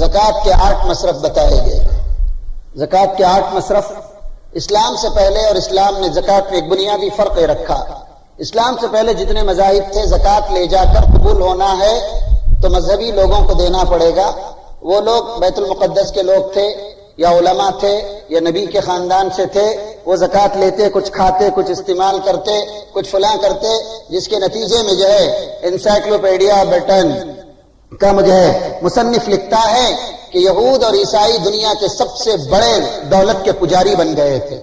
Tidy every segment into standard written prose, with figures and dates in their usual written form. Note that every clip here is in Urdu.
زکوٰۃ کے 8 مصرف بتائے گئے۔ زکوٰۃ کے 8 مصرف اسلام سے پہلے، اور اسلام نے زکوٰۃ میں ایک بنیادی فرق رکھا۔ اسلام سے پہلے جتنے مذاہب تھے زکوٰۃ لے جا کر قبول ہونا ہے تو مذہبی لوگوں کو دینا پڑے گا۔ وہ لوگ بیت المقدس کے لوگ تھے یا علماء تھے یا نبی کے خاندان سے تھے، وہ زکوٰۃ لیتے، کچھ کھاتے، کچھ استعمال کرتے، کچھ فلاں کرتے، جس کے نتیجے میں جو ہے انسائکلوپیڈیا برٹن کا مصنف لکھتا ہے کہ یہود اور عیسائی دنیا کے سب سے بڑے دولت کے پجاری بن گئے تھے،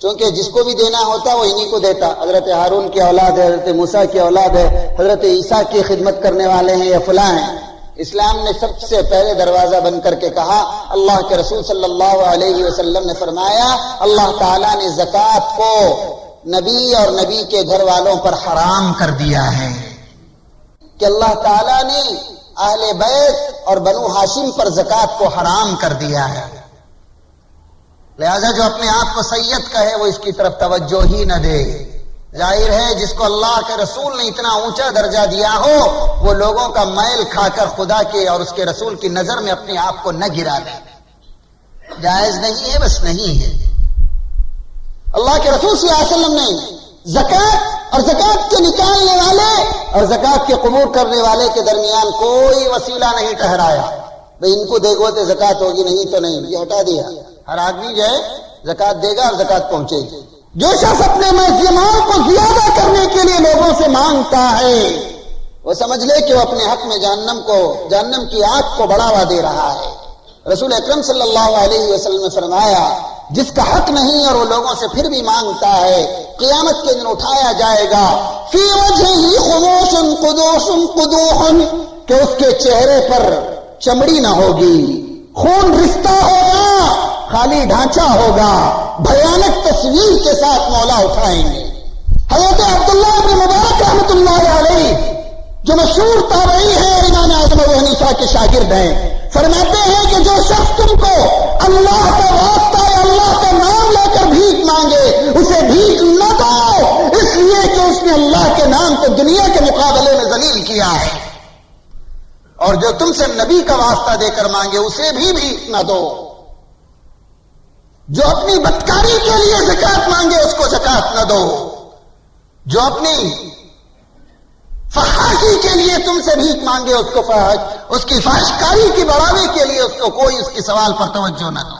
چونکہ جس کو بھی دینا ہوتا وہ انہی کو دیتا۔ حضرت ہارون کی اولاد ہے، حضرت موسیٰ کی اولاد ہے، حضرت عیسیٰ کی خدمت کرنے والے ہیں یا فلاں ہیں۔ اسلام نے سب سے پہلے دروازہ بند کر کے کہا، اللہ کے رسول صلی اللہ علیہ وسلم نے فرمایا اللہ تعالیٰ نے زکوٰۃ کو نبی اور نبی کے گھر والوں پر حرام کر دیا ہے، کہ اللہ تعالیٰ نے اہل بیت اور بنو ہاشم پر زکوٰۃ کو حرام کر دیا ہے، لہذا جو اپنے آپ کو سید کہے وہ اس کی طرف توجہ ہی نہ دے۔ ظاہر ہے جس کو اللہ کے رسول نے اتنا اونچا درجہ دیا ہو وہ لوگوں کا میل کھا کر خدا کے اور اس کے رسول کی نظر میں اپنے آپ کو نہ گرا دے۔ جائز نہیں ہے، بس نہیں ہے۔ اللہ کے رسول صلی اللہ علیہ وسلم نے زکوٰۃ اور زکوٰۃ کے نکالنے والے اور زکوٰۃ کے قبول کرنے والے کے درمیان کوئی وسیلہ نہیں ٹھہرایا، بھئی ان کو دیکھو تو زکوٰۃ ہوگی، نہیں تو نہیں، یہ ہٹا دیا۔ ہر آدمی جو ہے زکوٰۃ دے گا اور زکوٰۃ پہنچے گی۔ جو شخص اپنے مال کو زیادہ کرنے کے لیے لوگوں سے مانگتا ہے وہ سمجھ لے کہ وہ اپنے حق میں جہنم کی آگ کو بڑھاوا دے رہا ہے۔ رسول اکرم صلی اللہ علیہ وسلم نے فرمایا جس کا حق نہیں اور وہ لوگوں سے پھر بھی مانگتا ہے قیامت کے دن اٹھایا جائے گا فی وجہہ خموش قدوش قدوح، کہ اس کے چہرے پر چمڑی نہ ہوگی، خون رشتہ ہوگا، خالی ڈھانچہ ہوگا، بھیانک تصویر کے ساتھ مولا اٹھائیں گے۔ حضرت عبداللہ بن مبارک رحمۃ اللہ علیہ جو مشہور تابعی ہے اور امام اعظم ابو حنیفہ کے شاگرد ہیں، فرماتے ہیں کہ جو شخص تم کو اللہ کا واسطہ یا اللہ کا نام لے کر بھیک مانگے اسے بھیک نہ دو، اس لیے کہ اس نے اللہ کے نام کو دنیا کے مقابلے میں ذلیل کیا ہے، اور جو تم سے نبی کا واسطہ دے کر مانگے اسے بھی بھیک نہ دو۔ جو اپنی بدکاری کے لیے زکوٰۃ مانگے اس کو زکوٰۃ نہ دو، جو اپنی فحاشی کے لیے تم سے بھیک مانگے اس کی فحشکاری کی بڑھاوے کے لیے اس کو کوئی اس کی سوال پر توجہ نہ دو۔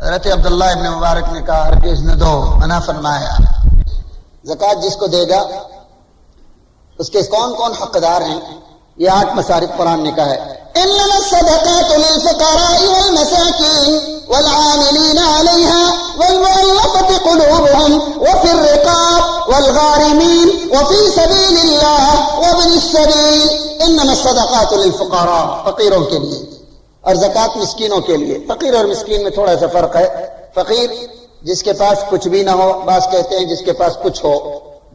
حضرت عبداللہ ابن مبارک نے کہا ہرگز نہ دو، منع فرمایا۔ زکوٰۃ جس کو دے گا اس کے کون کون حقدار ہیں؟ یہ 8 مصارف قرآن نے کہا ہے، انما الصدقات للفقراء والمساکین والعاملین علیہا والمؤلفۃ قلوبهم وفی الرقاب والغارمین وفی سبیل اللہ وابن السبیل۔ انما الصدقات للفقراء، فقیروں کے لیے، اور زکوٰۃ مسکینوں کے لیے۔ فقیر اور مسکین میں تھوڑا سا فرق ہے۔ فقیر جس کے پاس کچھ بھی نہ ہو، بعض کہتے ہیں جس کے پاس کچھ ہو،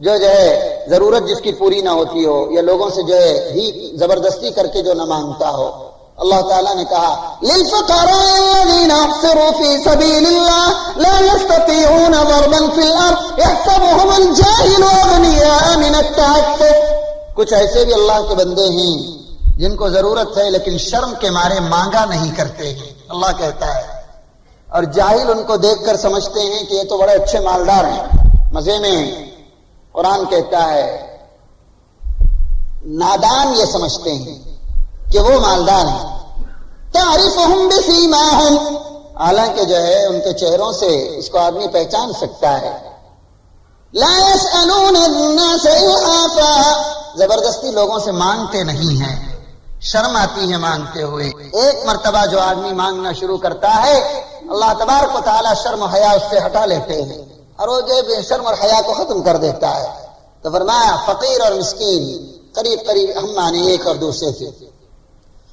جو ہے ضرورت جس کی پوری نہ ہوتی ہو، یا لوگوں سے جو ہے زبردستی کر کے جو نہ مانگتا ہو۔ اللہ تعالیٰ نے کہا للفقراء الذین احصروا فی سبیل اللہ لا یستطیعون ضربا فی الارض یحسبهم الجاہل اغنیاء من التعفف۔ کچھ ایسے بھی اللہ کے بندے ہیں جن کو ضرورت ہے لیکن شرم کے مارے مانگا نہیں کرتے ہیں، اللہ کہتا ہے، اور جاہل ان کو دیکھ کر سمجھتے ہیں کہ یہ تو بڑے اچھے مالدار ہیں۔ مزے میں قرآن کہتا ہے نادان یہ سمجھتے ہیں کہ وہ مالدار ہیں۔ تعرفهم بسیماهم، حالانکہ جو ہے ان کے چہروں سے اس کو آدمی پہچان سکتا ہے۔ لا يسألون الناس إلحافا، زبردستی لوگوں سے مانگتے نہیں ہیں، شرم آتی ہے مانگتے ہوئے۔ ایک مرتبہ جو آدمی مانگنا شروع کرتا ہے اللہ تبارک و تعالی شرم و حیا اس سے ہٹا لیتے ہیں اور وہ جو شرم اور حیا کو ختم کر دیتا ہے۔ تو فرمایا فقیر اور مسکین قریب قریب ہم مانے ایک اور دوسرے سے۔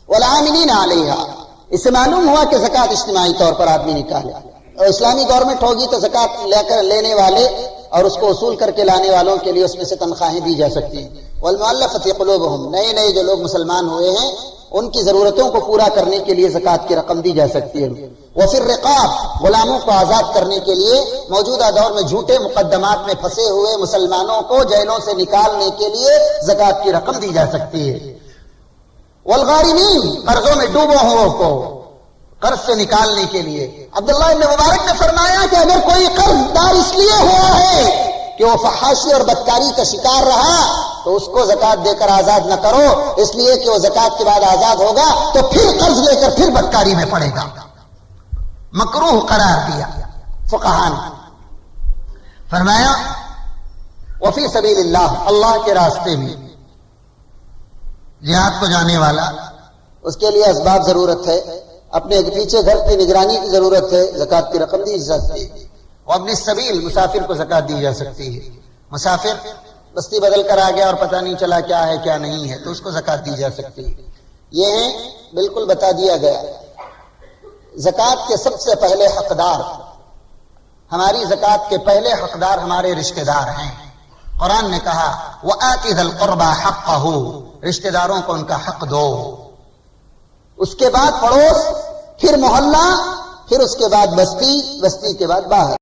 والعاملین علیہا، اس سے معلوم ہوا کہ زکوٰۃ اجتماعی طور پر آدمی نکالے، اور اسلامی گورنمنٹ ہوگی تو زکوٰۃ لے کر لینے والے اور اس کو وصول کر کے لانے والوں کے لیے اس میں سے تنخواہیں دی جا سکتی ہیں۔ والمؤلفۃ قلوبهم، نئے جو لوگ مسلمان ہوئے ہیں ان کی ضرورتوں کو پورا کرنے کے لیے زکوٰۃ کی رقم دی جا سکتی ہے۔ وفی الرقاب، غلاموں کو آزاد کرنے کے لیے موجودہ دور میں جھوٹے مقدمات میں پھنسے ہوئے مسلمانوں کو جیلوں سے نکالنے کے لیے زکوٰۃ کی رقم دی جا سکتی ہے۔ والغارمین، قرضوں میں ڈوبو ہوں کو، قرض سے نکالنے کے لیے۔ عبداللہ ابن مبارک نے فرمایا کہ اگر کوئی قرض دار اس لیے ہوا ہے کہ وہ فحاشی اور بدکاری کا شکار رہا تو اس کو زکوٰۃ دے کر آزاد نہ کرو، اس لیے کہ وہ زکوٰۃ کے بعد آزاد ہوگا تو پھر قرض لے کر پھر بدکاری میں پڑے گا۔ مکروہ قرار دیا فقہاء نے۔ فرمایا وفی سبیل اللہ، اللہ کے راستے میں جہاد کو جانے والا، اس کے لیے اسباب ضرورت ہے، اپنے پیچھے گھر کی نگرانی کی ضرورت ہے، زکوٰۃ کی رقم دی جا سکتی ہے۔ اور اپنی سبیل، مسافر کو زکوٰۃ دی جا سکتی ہے۔ مسافر بستی بدل کر آ گیا اور پتہ نہیں چلا کیا ہے کیا نہیں ہے تو اس کو زکوٰۃ دی جا سکتی ہے۔ یہ ہیں بالکل بتا دیا گیا۔ زکوٰۃ کے سب سے پہلے حقدار، ہماری زکوٰۃ کے پہلے حقدار ہمارے رشتہ دار ہیں۔ قرآن نے کہا وَآتِ ذَا الْقُرْبَى حَقَّهُ، رشتہ داروں کو ان کا حق دو۔ اس کے بعد پڑوس، پھر محلہ، پھر اس کے بعد بستی، بستی کے بعد باہر۔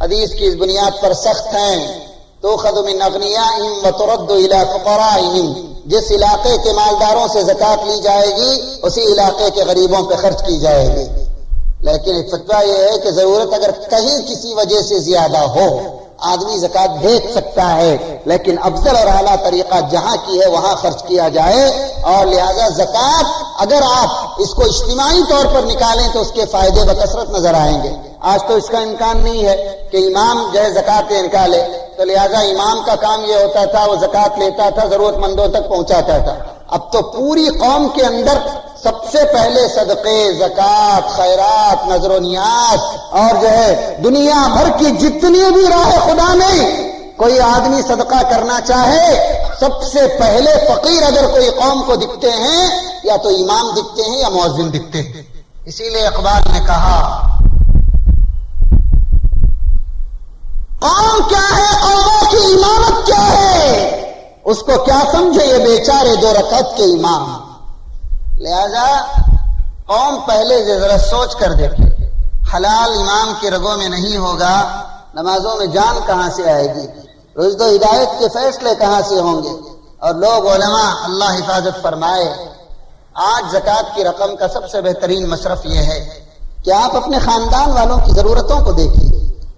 حدیث کی اس بنیاد پر سخت ہیں تُؤْخَذُ مِنْ أَغْنِيَائِهِمْ وَتُرَدُّ إِلَىٰ فُقَرَائِهِمْ، جس علاقے کے مالداروں سے زکوٰۃ لی جائے گی اسی علاقے کے غریبوں پہ خرچ کی جائے گی۔ لیکن ایک فتویٰ یہ ہے کہ ضرورت اگر کہیں کسی وجہ سے زیادہ ہو آدمی زکوٰۃ بھیج سکتا ہے، لیکن افضل اور اعلیٰ طریقہ جہاں کی ہے وہاں خرچ کیا جائے، اور لہذا زکوٰۃ اگر آپ اس کو اجتماعی طور پر نکالیں تو اس کے فائدے بکثرت نظر آئیں گے۔ آج تو اس کا امکان نہیں ہے کہ امام جو ہے زکوٰۃ نکالے، تو لہذا امام کا کام یہ ہوتا تھا وہ زکوٰۃ لیتا تھا، ضرورت مندوں تک پہنچاتا تھا۔ اب تو پوری قوم کے اندر سب سے پہلے صدقے، زکوٰۃ، خیرات، نذر و نیاز اور جو ہے دنیا بھر کی جتنی بھی راہ خدا میں کوئی آدمی صدقہ کرنا چاہے، سب سے پہلے فقیر اگر کوئی قوم کو دکھتے ہیں یا تو امام دکھتے ہیں یا مؤذن دکھتے ہیں۔ اسی لیے اقبال نے کہا قوم کیا ہے، قوموں کی امامت کیا ہے، اس کو کیا سمجھے یہ بیچارے دو رکعت کے امام۔ لہذا قوم پہلے ذرا سوچ کر دیکھے، حلال امام کی رگوں میں نہیں ہوگا، نمازوں میں جان کہاں سے آئے گی، رشد و ہدایت کے فیصلے کہاں سے ہوں گے۔ اور لوگ علماء اللہ حفاظت فرمائے، آج زکوٰۃ کی رقم کا سب سے بہترین مصرف یہ ہے کہ آپ اپنے خاندان والوں کی ضرورتوں کو دیکھیے۔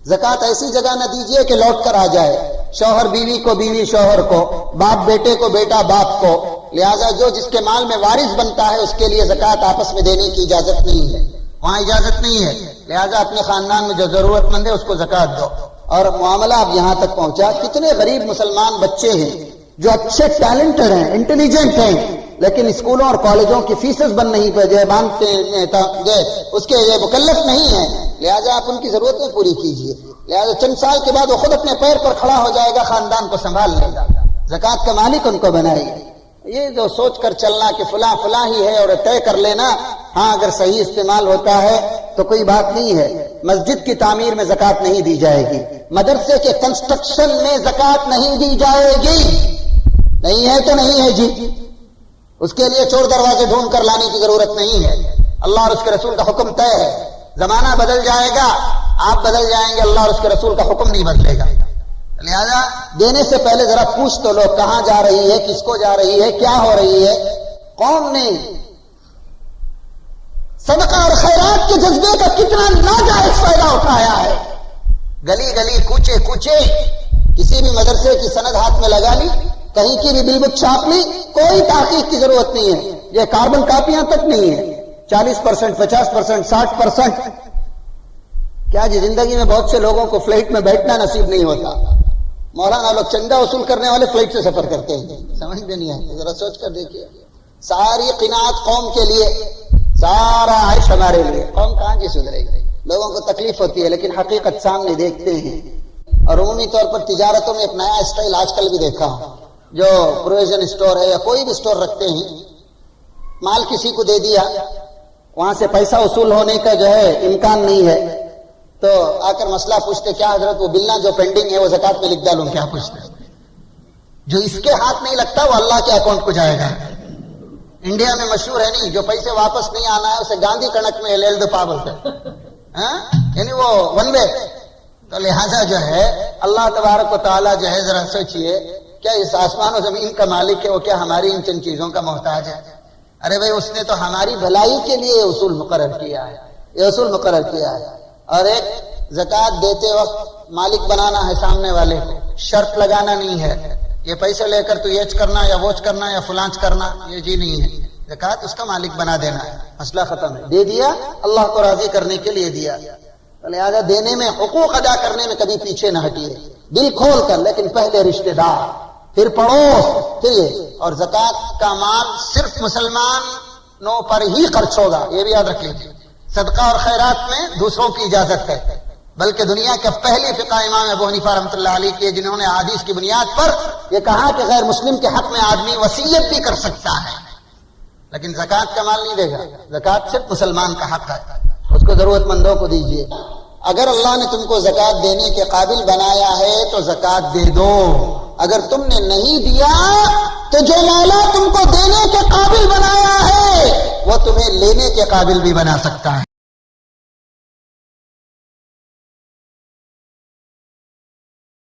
زکوٰۃ ایسی جگہ نہ دیجیے کہ لوٹ کر آ جائے، شوہر بیوی کو، بیوی شوہر کو، باپ بیٹے کو، بیٹا باپ کو۔ لہذا جو جس کے مال میں وارث بنتا ہے اس کے لیے زکوٰۃ آپس میں دینے کی اجازت نہیں ہے، وہاں اجازت نہیں ہے۔ لہذا اپنے خاندان میں جو ضرورت مند ہے اس کو زکوٰۃ دو۔ اور معاملہ اب یہاں تک پہنچا، کتنے غریب مسلمان بچے ہیں جو اچھے ٹیلنٹڈ ہیں، انٹیلیجنٹ ہیں، لیکن اسکولوں اور کالجوں کی فیسز بند نہیں پہ باندھتے اس کے یہ مکلف نہیں ہیں۔ لہذا آپ ان کی ضرورتیں پوری کیجیے۔ لہذا چند سال کے بعد وہ خود اپنے پیر پر کھڑا ہو جائے گا، خاندان کو سنبھال لے گا، زکوٰۃ کا مالک ان کو بنائے گا۔ یہ جو سوچ کر چلنا کہ فلاں فلاں ہی ہے اور طے کر لینا، ہاں اگر صحیح استعمال ہوتا ہے تو کوئی بات نہیں ہے۔ مسجد کی تعمیر میں زکوٰۃ نہیں دی جائے گی، مدرسے کے کنسٹرکشن میں زکوٰۃ نہیں دی جائے گی، نہیں ہے تو نہیں ہے جی، اس کے لیے چور دروازے ڈھونڈ کر لانے کی ضرورت نہیں ہے۔ اللہ اور اس کے رسول کا حکم طے ہے، زمانہ بدل جائے گا، آپ بدل جائیں گے، اللہ اور اس کے رسول کا حکم نہیں بدلے گا۔ لہذا دینے سے پہلے ذرا پوچھ تو لو کہاں جا رہی ہے، کس کو جا رہی ہے، کیا ہو رہی ہے۔ قوم نے صدقہ اور خیرات کے جذبے کا کتنا ناجائز فائدہ اٹھایا ہے۔ گلی گلی، کوچے کوچے، کسی بھی مدرسے کی سند ہاتھ میں لگا لی، کہیں کی بھی بل بک چھاپ لی، کوئی تحقیق کی ضرورت نہیں ہے۔ یہ کاربن کاپیاں تک نہیں ہے، 40%، 50%، 60%۔ کیا جی زندگی میں بہت سے لوگوں کو فلائٹ میں بیٹھنا نصیب نہیں ہوتا۔ مولانا لوگ چندہ وصول کرنے والے فلائٹ سے سفر کرتے ہیں، سمجھ میں نہیں آتی، ذرا سوچ کر دیکھیے۔ ساری قناعت قوم کے لیے، سارا عیش ہمارے لیے، قوم کہاں جی سدھرے گی۔ لوگوں کو تکلیف ہوتی ہے لیکن حقیقت سامنے دیکھتے ہیں۔ اور عمومی طور پر تجارتوں میں ایک نیا اسٹائل آج کل بھی دیکھا ہوں، جو پروویژن اسٹور ہے یا کوئی بھی اسٹور رکھتے ہیں، مال کسی کو دے دیا، وہاں سے پیسہ وصول ہونے کا جو ہے امکان نہیں ہے، تو آ کر مسئلہ پوچھتے کیا حضرت وہ بلنا جو پینڈنگ ہے وہ زکوٰۃ میں لکھ ڈالوں، کیا پوچھتے جو اس کے ہاتھ نہیں لگتا وہ اللہ کے اکاؤنٹ کو جائے گا۔ انڈیا میں مشہور ہے نہیں، جو پیسے واپس نہیں آنا ہے اسے گاندھی کنک میں لے دو پاگل سے، یعنی وہ ون وے۔ تو لہذا جو ہے اللہ تبارک و تعالیٰ جو ہے ذرا سوچئے، کیا اس آسمان و زمین کا مالک ہے وہ کیا ہماری ان چند چیزوں کا محتاج ہے؟ ارے بھائی اس نے تو ہماری بھلائی کے لیے یہ اصول مقرر کیا ہے، یہ اصول مقرر کیا ہے۔ اور ایک زکوٰۃ دیتے وقت مالک بنانا ہے سامنے والے کو، شرط لگانا نہیں ہے یہ پیسے لے کر تو یہ کرنا یا وہ کرنا یا فلانچ کرنا، یہ جی نہیں ہے۔ زکوٰۃ اس کا مالک بنا دینا ہے، مسئلہ ختم ہے۔ دے دیا اللہ کو راضی کرنے کے لیے دیا، لہذا دینے میں، حقوق ادا کرنے میں کبھی پیچھے نہ ہٹیے، دل کھول کر، لیکن پہلے رشتہ دار، پھر پڑوس، پھر یہ۔ اور زکوٰۃ کا مال صرف مسلمانوں پر ہی خرچ ہوگا، یہ بھی یاد رکھ لیجیے۔ صدقہ اور خیرات میں دوسروں کی اجازت ہے، بلکہ دنیا کے پہلی فقہ امام ابو حنیفہ رحمۃ اللہ علیہ کی، جنہوں نے حدیث کی بنیاد پر یہ کہا کہ غیر مسلم کے حق میں آدمی وصیت بھی کر سکتا ہے، لیکن زکوٰۃ کا مال نہیں دے گا۔ زکوٰۃ صرف مسلمان کا حق ہے، اس کو ضرورت مندوں کو دیجیے۔ اگر اللہ نے تم کو زکوٰۃ دینے کے قابل بنایا ہے تو زکوٰۃ دے دو، اگر تم نے نہیں دیا تو جو مولا تم کو دینے کے قابل بنایا ہے وہ تمہیں لینے کے قابل بھی بنا سکتا ہے۔